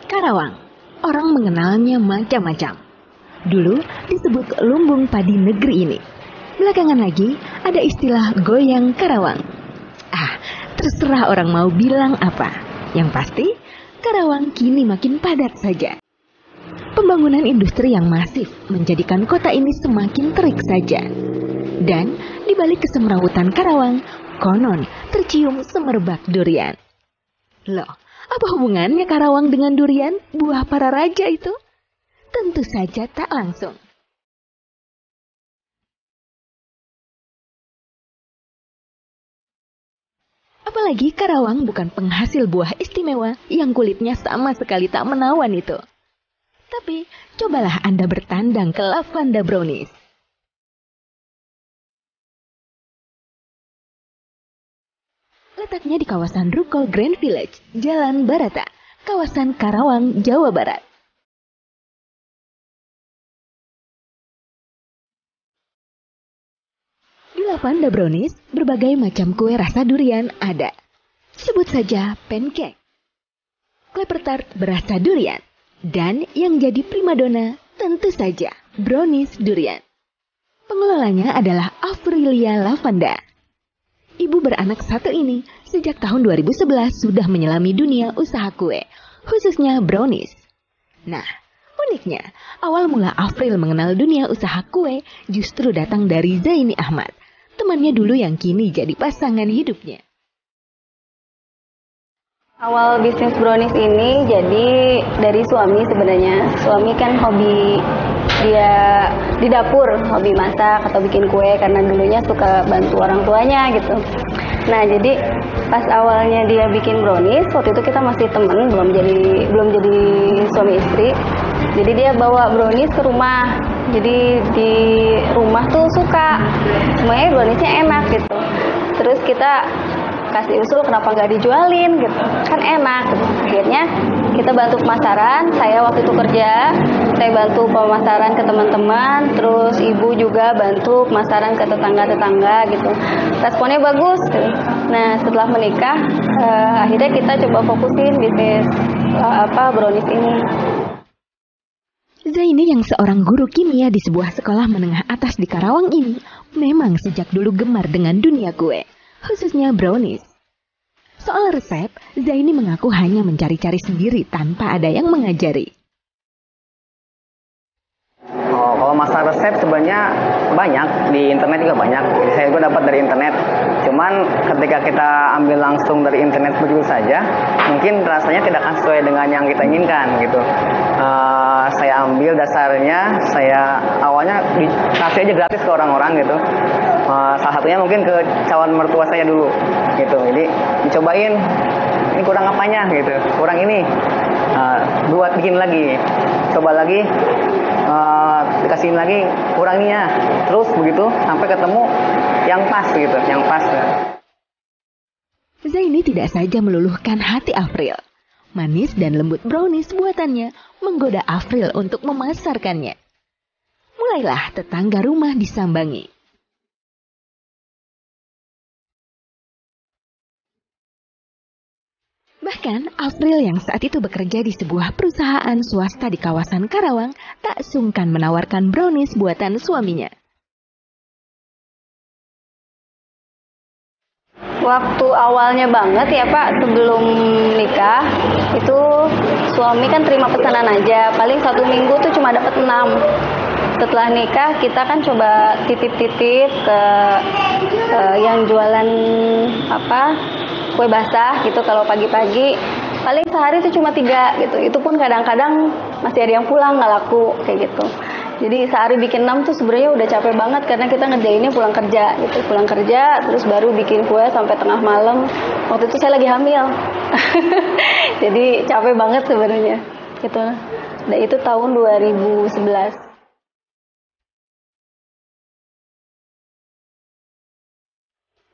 Karawang, orang mengenalnya macam-macam. Dulu disebut lumbung padi negeri ini. Belakangan lagi ada istilah goyang Karawang. Terserah orang mau bilang apa. Yang pasti, Karawang kini makin padat saja. Pembangunan industri yang masif menjadikan kota ini semakin terik saja. Dan di balik kesemrawutan Karawang, konon tercium semerbak durian. Loh, apa hubungannya Karawang dengan durian, buah para raja itu? Tentu saja tak langsung. Apalagi Karawang bukan penghasil buah istimewa yang kulitnya sama sekali tak menawan itu. Tapi cobalah Anda bertandang ke Lavanda Brownies. Letaknya di kawasan Rukol Grand Village, Jalan Barata, kawasan Karawang, Jawa Barat. Di Lavanda Brownies, berbagai macam kue rasa durian ada. Sebut saja pancake, clapper tart berasa durian, dan yang jadi primadona tentu saja brownies durian. Pengelolanya adalah Afrilia Lavanda. Ibu beranak satu ini sejak tahun 2011 sudah menyelami dunia usaha kue, khususnya brownies. Nah, uniknya, awal mula Afril mengenal dunia usaha kue justru datang dari Zaini Ahmad, temannya dulu yang kini jadi pasangan hidupnya. Awal bisnis brownies ini jadi dari suami sebenarnya. Suami kan hobi dia di dapur, hobi masak atau bikin kue karena dulunya suka bantu orang tuanya gitu. Nah, jadi pas awalnya dia bikin brownies, waktu itu kita masih temen, belum jadi suami istri. Jadi dia bawa brownies ke rumah. Jadi di rumah tuh suka, semuanya browniesnya enak gitu. Terus kita kasih usul kenapa nggak dijualin gitu, kan enak gitu. Akhirnya kita bantu pemasaran, saya waktu itu kerja, saya bantu pemasaran ke teman-teman, terus ibu juga bantu pemasaran ke tetangga-tetangga gitu. Responnya bagus gitu. Nah, setelah menikah akhirnya kita coba fokusin bisnis brownies ini. Zaini yang seorang guru kimia di sebuah sekolah menengah atas di Karawang ini memang sejak dulu gemar dengan dunia kue, khususnya brownies. Soal resep, Zaini mengaku hanya mencari-cari sendiri tanpa ada yang mengajari. Kalau masalah resep sebenarnya banyak, di internet juga banyak. Saya juga dapat dari internet. Cuman ketika kita ambil langsung dari internet begitu saja, mungkin rasanya tidak akan sesuai dengan yang kita inginkan gitu. Saya ambil dasarnya, saya awalnya dikasih aja gratis ke orang-orang gitu. Salah satunya mungkin ke calon mertua saya dulu gitu. Jadi dicobain, ini kurang apanya gitu, kurang ini, buat bikin lagi, coba lagi, dikasihin lagi, kurang ininya, terus begitu sampai ketemu yang pas gitu, yang pas. Zaini tidak saja meluluhkan hati Afril. Manis dan lembut brownies buatannya menggoda Afril untuk memasarkannya. Mulailah tetangga rumah disambangi. Bahkan Afril yang saat itu bekerja di sebuah perusahaan swasta di kawasan Karawang tak sungkan menawarkan brownies buatan suaminya. Waktu awalnya banget ya Pak, sebelum nikah, itu suami kan terima pesanan aja, paling 1 minggu tuh cuma dapat 6. Setelah nikah kita kan coba titip-titip ke yang jualan kue basah gitu, kalau pagi-pagi paling sehari tuh cuma 3 gitu. Itu pun kadang-kadang masih ada yang pulang nggak laku kayak gitu. Jadi sehari bikin 6 tuh sebenarnya udah capek banget karena kita ngerjainnya pulang kerja gitu. Pulang kerja terus baru bikin kue sampai tengah malam. Waktu itu saya lagi hamil. Jadi capek banget sebenarnya. Gitu. Dan itu tahun 2011.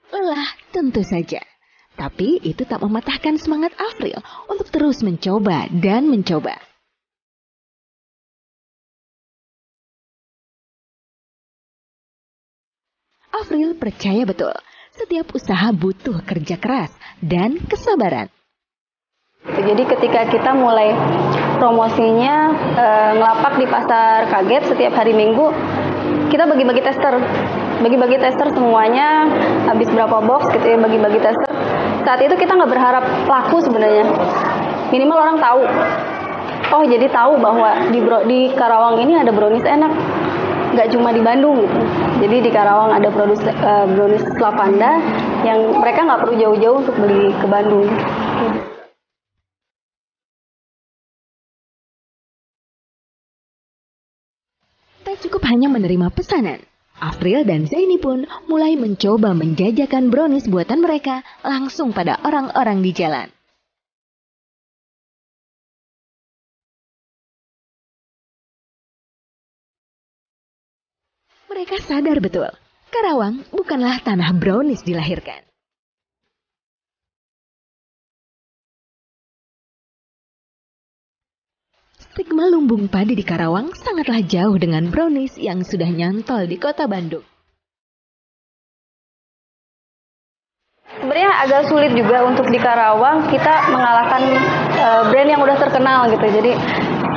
Lelah tentu saja. Tapi itu tak mematahkan semangat Afril untuk terus mencoba dan mencoba. Afril percaya betul, setiap usaha butuh kerja keras dan kesabaran. Jadi ketika kita mulai promosinya ngelapak di pasar kaget setiap hari Minggu, kita bagi-bagi tester. Bagi-bagi tester semuanya, habis berapa box gitu ya, bagi-bagi tester. Saat itu kita nggak berharap laku sebenarnya. Minimal orang tahu. Oh, jadi tahu bahwa di Karawang ini ada brownies enak. Nggak cuma di Bandung gitu. Jadi di Karawang ada brownies lavanda yang mereka nggak perlu jauh-jauh untuk beli ke Bandung. Tak cukup hanya menerima pesanan, Afril dan Zaini pun mulai mencoba menjajakan brownies buatan mereka langsung pada orang-orang di jalan. Mereka sadar betul, Karawang bukanlah tanah brownies dilahirkan. Stigma lumbung padi di Karawang sangatlah jauh dengan brownies yang sudah nyantol di kota Bandung. Sebenarnya agak sulit juga untuk di Karawang kita mengalahkan brand yang udah terkenal gitu. Jadi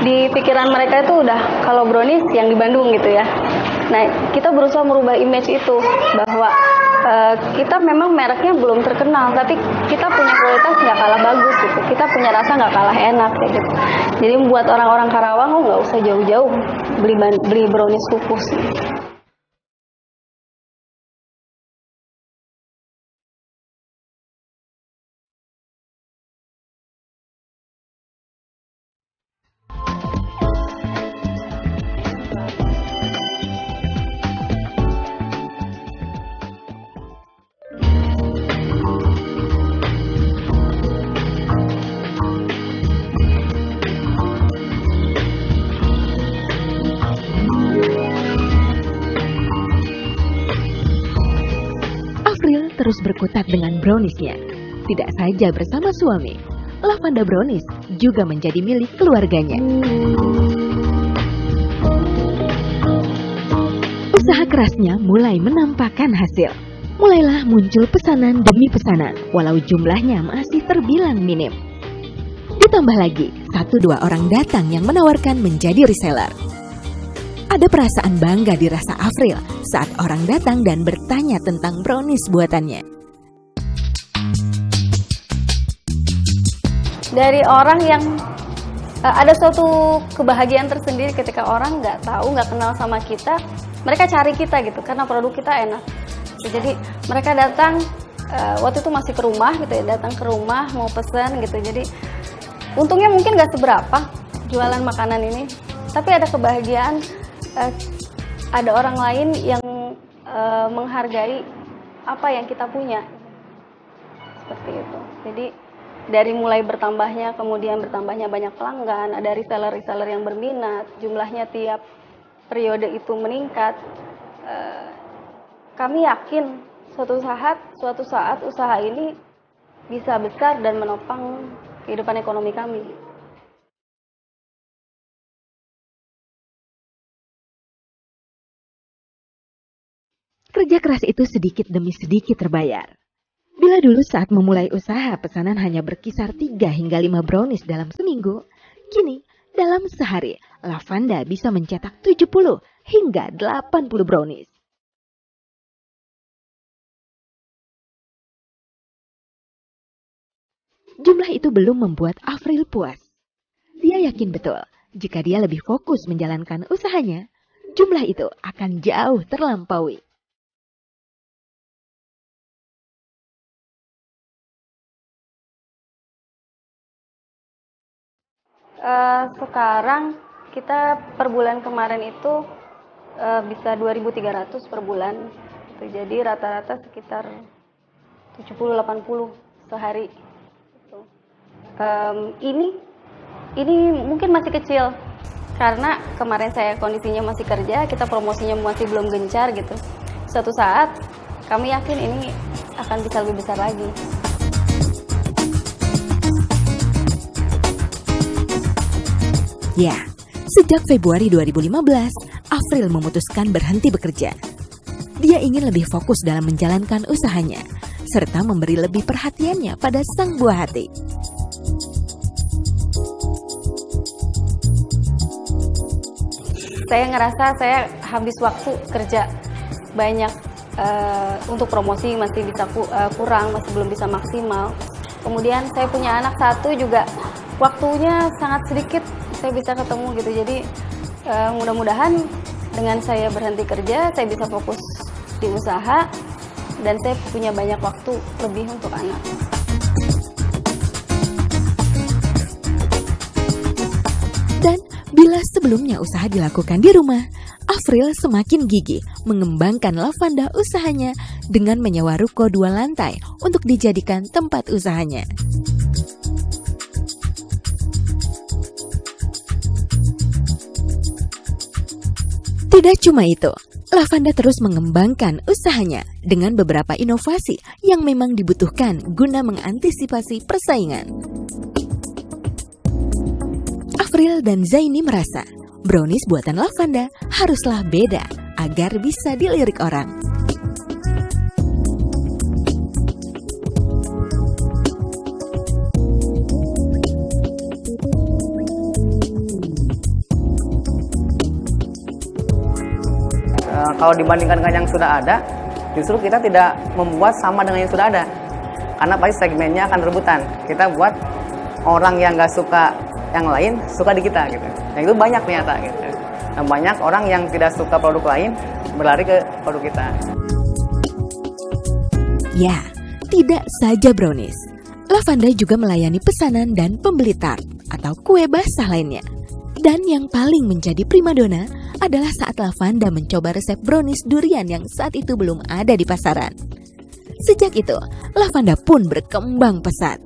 di pikiran mereka itu udah kalau brownies yang di Bandung gitu ya. Nah, kita berusaha merubah image itu bahwa kita memang mereknya belum terkenal, tapi kita punya kualitas nggak kalah bagus gitu. Kita punya rasa nggak kalah enak kayak gitu. Jadi membuat orang-orang Karawang nggak usah jauh-jauh beli brownies kukus. Afril terus berkutat dengan browniesnya. Tidak saja bersama suami, Lavanda Brownies juga menjadi milik keluarganya. Usaha kerasnya mulai menampakkan hasil. Mulailah muncul pesanan demi pesanan, walau jumlahnya masih terbilang minim. Ditambah lagi, 1-2 orang datang yang menawarkan menjadi reseller. Ada perasaan bangga dirasa Afril saat orang datang dan bertanya tentang brownies buatannya. Dari orang yang ada suatu kebahagiaan tersendiri ketika orang nggak tahu, nggak kenal sama kita, mereka cari kita gitu karena produk kita enak. Jadi mereka datang waktu itu masih ke rumah gitu ya, datang ke rumah mau pesen gitu. Jadi untungnya mungkin nggak seberapa jualan makanan ini, tapi ada kebahagiaan ada orang lain yang menghargai apa yang kita punya. Seperti itu. Jadi dari mulai bertambahnya, kemudian bertambahnya banyak pelanggan, ada reseller-reseller yang berminat, jumlahnya tiap periode itu meningkat. Kami yakin suatu saat usaha ini bisa besar dan menopang kehidupan ekonomi kami. Kerja keras itu sedikit demi sedikit terbayar. Bila dulu saat memulai usaha pesanan hanya berkisar 3 hingga 5 brownies dalam seminggu, kini dalam sehari Lavanda bisa mencetak 70 hingga 80 brownies. Jumlah itu belum membuat Afril puas. Dia yakin betul, jika dia lebih fokus menjalankan usahanya, jumlah itu akan jauh terlampaui. Sekarang kita per bulan kemarin itu bisa 2.300 per bulan. Jadi rata-rata sekitar 70-80 sehari. Ini mungkin masih kecil karena kemarin saya kondisinya masih kerja, kita promosinya masih belum gencar gitu. Suatu saat kami yakin ini akan bisa lebih besar lagi. Ya, sejak Februari 2015, Afril memutuskan berhenti bekerja. Dia ingin lebih fokus dalam menjalankan usahanya, serta memberi lebih perhatiannya pada sang buah hati. Saya ngerasa saya habis waktu kerja banyak, untuk promosi masih bisa kurang, masih belum bisa maksimal. Kemudian saya punya anak satu juga, waktunya sangat sedikit saya bisa ketemu gitu. Jadi mudah-mudahan dengan saya berhenti kerja, saya bisa fokus di usaha dan saya punya banyak waktu lebih untuk anak. Dan bila sebelumnya usaha dilakukan di rumah, Afril semakin gigih mengembangkan Lavanda usahanya dengan menyewa ruko 2 lantai untuk dijadikan tempat usahanya. Tidak cuma itu, Lavanda terus mengembangkan usahanya dengan beberapa inovasi yang memang dibutuhkan guna mengantisipasi persaingan. Afril dan Zaini merasa brownies buatan Lavanda haruslah beda agar bisa dilirik orang. Kalau dibandingkan dengan yang sudah ada, justru kita tidak membuat sama dengan yang sudah ada. Karena pasti segmennya akan rebutan. Kita buat orang yang nggak suka yang lain, suka di kita gitu. Yang itu banyak ternyata gitu. Dan banyak orang yang tidak suka produk lain, berlari ke produk kita. Ya, tidak saja brownies. Lavanda juga melayani pesanan dan pembeli tart atau kue basah lainnya. Dan yang paling menjadi primadona adalah saat Lavanda mencoba resep brownies durian yang saat itu belum ada di pasaran. Sejak itu, Lavanda pun berkembang pesat.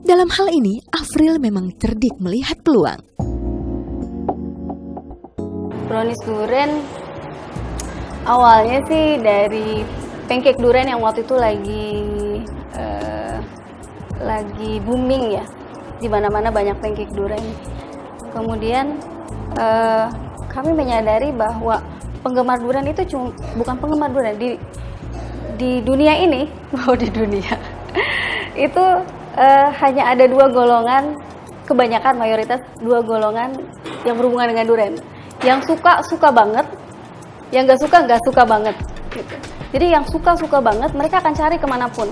Dalam hal ini, Afril memang cerdik melihat peluang. Brownies durian awalnya sih dari pancake durian yang waktu itu lagi booming ya, di mana-mana banyak pancake durian. Kemudian kami menyadari bahwa penggemar durian itu bukan penggemar durian di dunia ini, di dunia itu hanya ada 2 golongan, kebanyakan mayoritas 2 golongan yang berhubungan dengan durian. Yang suka banget, yang nggak suka banget. Gitu. Jadi yang suka banget, mereka akan cari kemanapun.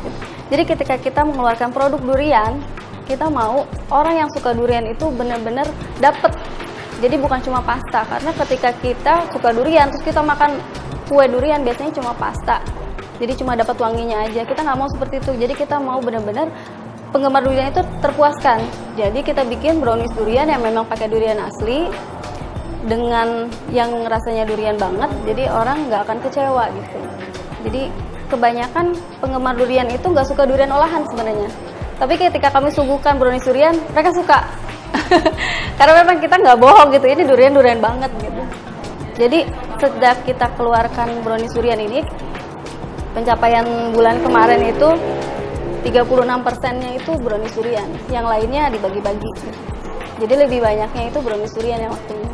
Gitu. Jadi ketika kita mengeluarkan produk durian, kita mau orang yang suka durian itu benar-benar dapet. Jadi bukan cuma pasta, karena ketika kita suka durian, terus kita makan kue durian biasanya cuma pasta. Jadi cuma dapat wanginya aja. Kita nggak mau seperti itu. Jadi kita mau benar-benar penggemar durian itu terpuaskan. Jadi kita bikin brownies durian yang memang pakai durian asli dengan yang rasanya durian banget. Jadi orang nggak akan kecewa gitu. Jadi kebanyakan penggemar durian itu nggak suka durian olahan sebenarnya. Tapi ketika kami suguhkan brownies durian, mereka suka. Karena memang kita nggak bohong gitu. Ini durian banget gitu. Jadi sejak kita keluarkan brownies durian ini, pencapaian bulan kemarin itu 36%-nya itu brownies durian, yang lainnya dibagi-bagi. Jadi lebih banyaknya itu brownies durian yang waktunya.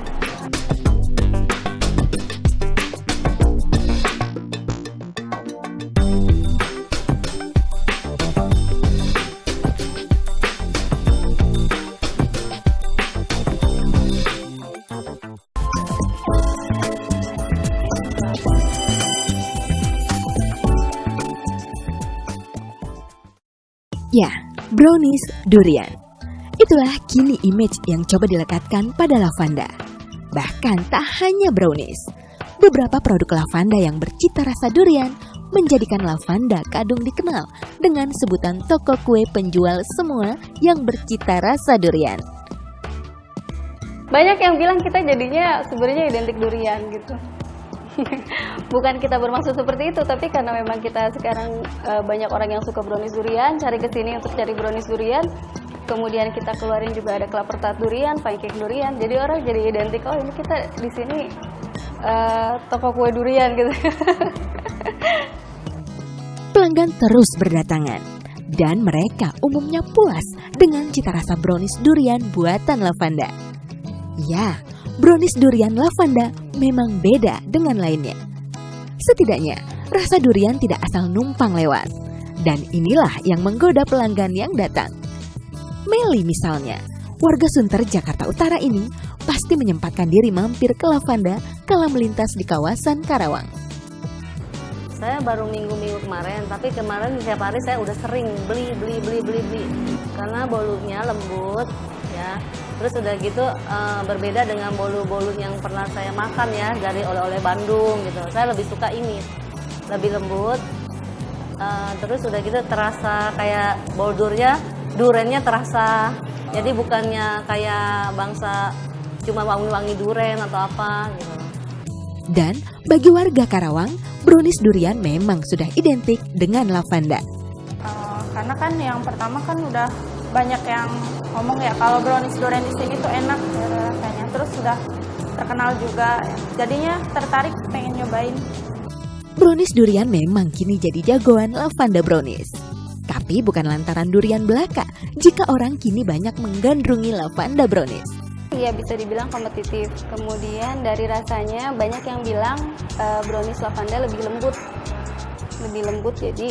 Ya, brownies durian. Itulah kini image yang coba dilekatkan pada Lavanda. Bahkan tak hanya brownies, beberapa produk Lavanda yang bercita rasa durian menjadikan Lavanda kadung dikenal dengan sebutan toko kue penjual semua yang bercita rasa durian. Banyak yang bilang kita jadinya sebenarnya identik durian gitu. Bukan kita bermaksud seperti itu, tapi karena memang kita sekarang banyak orang yang suka brownies durian, cari ke sini untuk cari brownies durian. Kemudian kita keluarin juga ada kelapa tart durian, pancake durian. Jadi orang jadi identik, oh ini kita di sini toko kue durian gitu. Pelanggan terus berdatangan dan mereka umumnya puas dengan cita rasa brownies durian buatan Lavanda. Ya, brownies durian Lavanda memang beda dengan lainnya. Setidaknya, rasa durian tidak asal numpang lewat. Dan inilah yang menggoda pelanggan yang datang. Meli misalnya, warga Sunter Jakarta Utara ini pasti menyempatkan diri mampir ke Lavanda kala melintas di kawasan Karawang. Saya baru minggu-minggu kemarin, tapi kemarin setiap hari saya udah sering beli. Karena bolunya lembut, ya. Terus udah gitu berbeda dengan bolu-bolu yang pernah saya makan ya dari oleh-oleh Bandung gitu. Saya lebih suka ini, lebih lembut. Terus udah gitu terasa kayak boldurnya, durennya terasa. Jadi bukannya kayak bangsa cuma wangi-wangi duren atau apa gitu. Dan bagi warga Karawang, brownies durian memang sudah identik dengan Lavanda. Karena kan yang pertama kan udah banyak yang ngomong ya kalau brownies durian di sini tuh enak ya, rasanya. Terus sudah terkenal juga, jadinya tertarik pengen nyobain. Brownies durian memang kini jadi jagoan Lavanda brownies. Tapi bukan lantaran durian belaka jika orang kini banyak menggandrungi Lavanda brownies. Iya, bisa dibilang kompetitif. Kemudian dari rasanya banyak yang bilang brownies Lavanda lebih lembut, jadi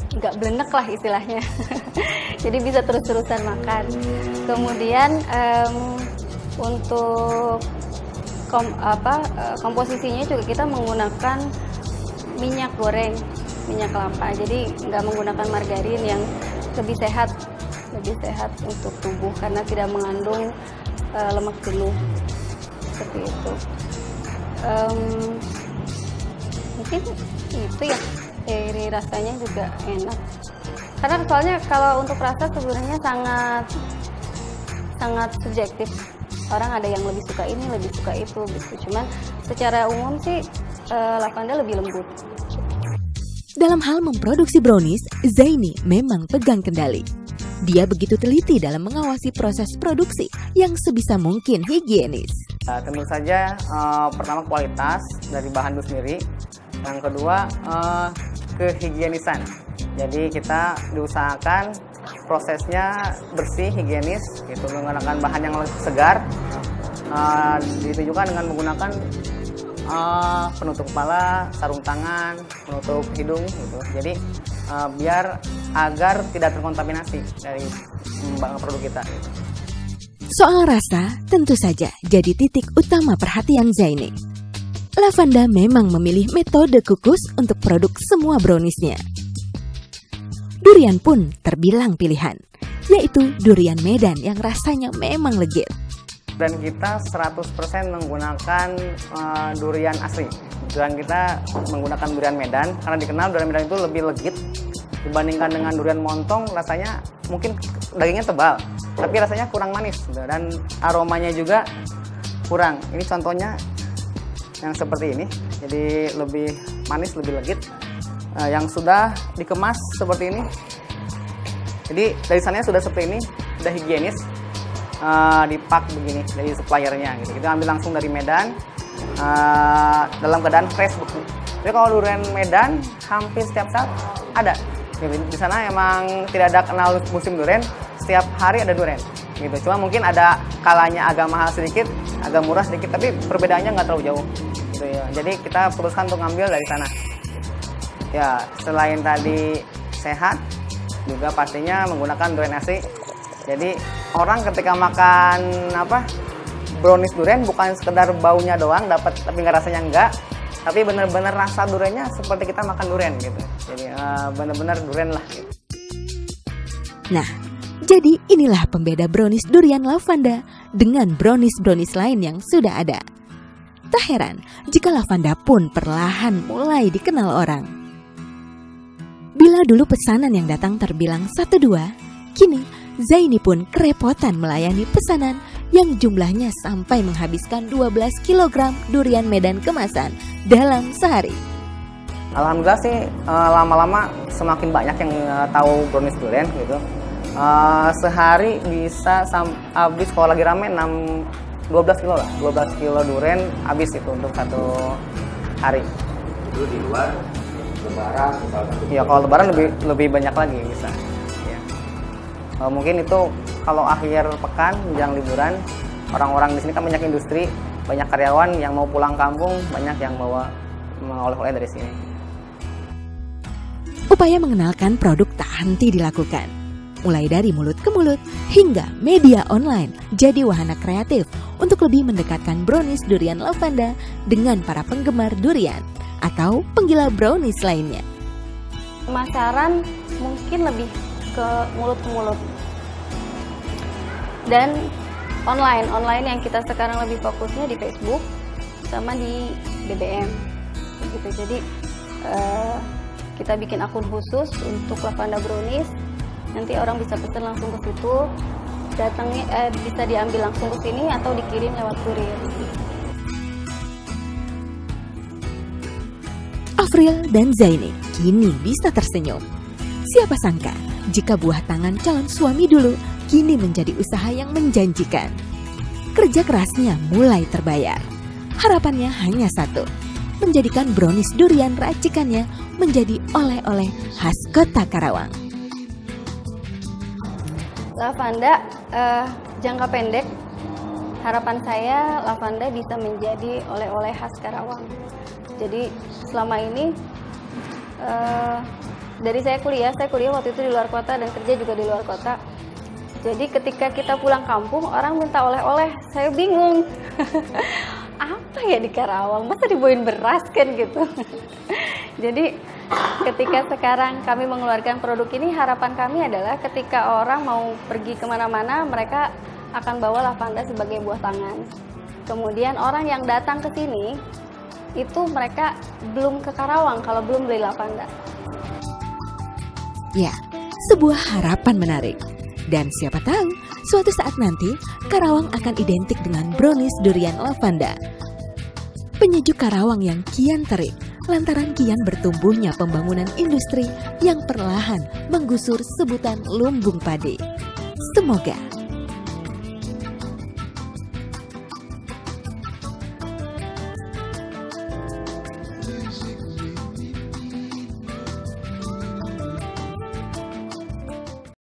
nggak blenek lah istilahnya. Jadi bisa terus-terusan makan. Kemudian untuk komposisinya juga kita menggunakan minyak goreng, minyak kelapa. Jadi nggak menggunakan margarin yang lebih sehat untuk tubuh karena tidak mengandung lemak jenuh seperti itu. Mungkin itu ya, dari rasanya juga enak. Karena soalnya kalau untuk rasa sebenarnya sangat subjektif. Orang ada yang lebih suka ini, lebih suka itu gitu. Cuman secara umum sih Lavanda lebih lembut. Dalam hal memproduksi brownies, Zaini memang pegang kendali. Dia begitu teliti dalam mengawasi proses produksi yang sebisa mungkin higienis. Tentu saja pertama kualitas dari bahan itu sendiri. Yang kedua kehigienisan. Jadi kita diusahakan prosesnya bersih, higienis, gitu, menggunakan bahan yang segar. Ditujukan dengan menggunakan penutup kepala, sarung tangan, penutup hidung, gitu. Jadi agar tidak terkontaminasi dari produk kita. Gitu. Soal rasa tentu saja jadi titik utama perhatian Zaini. Lavanda memang memilih metode kukus untuk produk semua browniesnya. Durian pun terbilang pilihan, yaitu durian Medan yang rasanya memang legit. Dan kita 100% menggunakan durian asli. Dan kita menggunakan durian Medan karena dikenal durian Medan itu lebih legit dibandingkan dengan durian montong. Rasanya mungkin dagingnya tebal, tapi rasanya kurang manis dan aromanya juga kurang. Ini contohnya yang seperti ini, jadi lebih manis, lebih legit. Yang sudah dikemas seperti ini, jadi dari sana sudah seperti ini, sudah higienis. Dipak begini dari suppliernya gitu. Kita ambil langsung dari Medan dalam keadaan fresh beku. Jadi kalau durian Medan hampir setiap saat ada. Di sana emang tidak ada kenal musim durian, setiap hari ada durian gitu. Cuma mungkin ada kalanya agak mahal sedikit, agak murah sedikit, tapi perbedaannya nggak terlalu jauh gitu ya. Jadi kita putuskan untuk ngambil dari sana. Ya, selain tadi sehat, juga pastinya menggunakan durian asli. Jadi orang ketika makan brownies durian bukan sekedar baunya doang dapat, tapi nggak rasanya enggak, tapi benar-benar rasa duriannya seperti kita makan durian gitu. Jadi benar-benar durian lah gitu. Nah, jadi inilah pembeda brownies durian Lavanda dengan brownies lain yang sudah ada. Tak heran jika Lavanda pun perlahan mulai dikenal orang. Bila dulu pesanan yang datang terbilang 1-2, kini Zaini pun kerepotan melayani pesanan yang jumlahnya sampai menghabiskan 12 kg durian Medan kemasan dalam sehari. Alhamdulillah sih lama-lama semakin banyak yang tahu brownies durian gitu. Sehari bisa habis kalau lagi rame 12 kilo lah, 12 kilo durian habis itu untuk satu hari. Itu di luar lebaran misalkan. Ya kalau lebaran lebih banyak lagi bisa. Ya. Mungkin itu kalau akhir pekan menjelang liburan, orang-orang di sini kan banyak industri, banyak karyawan yang mau pulang kampung, banyak yang bawa oleh-oleh dari sini. Upaya mengenalkan produk tak henti dilakukan. Mulai dari mulut ke mulut hingga media online jadi wahana kreatif untuk lebih mendekatkan brownies durian lavanda dengan para penggemar durian atau penggila brownies lainnya. Pemasaran mungkin lebih ke mulut ke mulut. Dan online yang kita sekarang lebih fokusnya di Facebook sama di BBM gitu. Jadi kita bikin akun khusus untuk lavanda brownies, nanti orang bisa pesan langsung ke situ, datangnya bisa diambil langsung ke sini atau dikirim lewat kurir. Afril dan Zaini kini bisa tersenyum. Siapa sangka jika buah tangan calon suami dulu kini menjadi usaha yang menjanjikan. Kerja kerasnya mulai terbayar. Harapannya hanya satu, menjadikan brownies durian racikannya menjadi oleh-oleh khas Kota Karawang. Lavanda jangka pendek, harapan saya lavanda bisa menjadi oleh-oleh khas Karawang. Jadi selama ini dari saya kuliah waktu itu di luar kota dan kerja juga di luar kota. Jadi ketika kita pulang kampung, orang minta oleh-oleh, saya bingung. Apa ya di Karawang, masa dibawain beras kan gitu. Jadi ketika sekarang kami mengeluarkan produk ini, harapan kami adalah ketika orang mau pergi kemana-mana, mereka akan bawa lavanda sebagai buah tangan. Kemudian orang yang datang ke sini, itu mereka belum ke Karawang kalau belum beli lavanda. Ya, sebuah harapan menarik. Dan siapa tahu, suatu saat nanti Karawang akan identik dengan brownies durian lavanda. Penyejuk Karawang yang kian terik lantaran kian bertumbuhnya pembangunan industri yang perlahan menggusur sebutan lumbung padi. Semoga